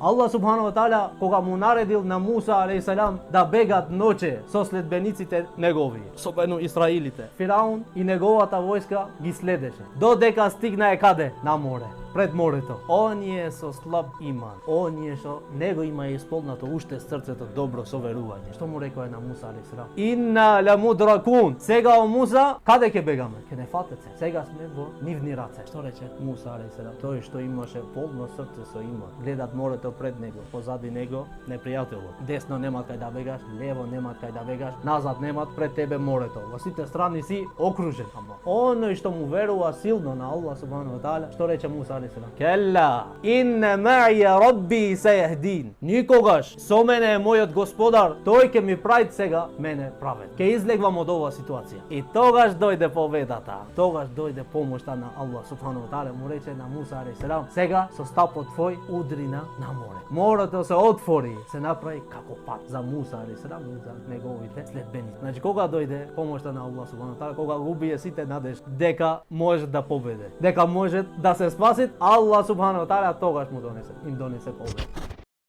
Аллах субхану ва таала кога му наредил на Муса алейхиссалам да бегат ноќе со следбениците негови, со бену Исраилите, Фираун и неговата војска ги следеше. Додека стигнае каде? На море. Пред морето. Оние со слаб иман, оние што него има исполнато уште срцето добро со верување. Што му рекоа на Муса алейхиссалам? Инна ламудракун. Сега о Муса, каде ќе бегаме? Ќе не фатете. Сега сме во нивни раце. Што рече Муса алейхиссалам? Тој што имаше полно срце со иман. Гледат морето пред него, позади него непријателот. Десно нема кај да бегаш, лево нема кај да бегаш, назад нема, пред тебе морето. Во сите страни си окружен. Оној што му верува силно на Аллах субхану ва таала, што рече Муса алейхиссалам? Келла, инна ма'ия рабби сејахдин. Никогаш со мене е мојот господар, тој ќе ми прави сега мене правед. Ќе излегвам од оваа ситуација. И тогаш дојде победата. Тогаш дојде помошта на Аллах субхану ва таала, му рече на Муса алейхиссалам, сега со стапот твој удри на море. Морето се отвори, се направи како пат за Муса алейхиссалам и за неговите следбеници. Значи кога дојде помошта на Аллах субхану ва таала, кога го убие сите надежди дека може да победе, дека може да се спаси, Аллах субхану ва таала тогаш им донесе победа.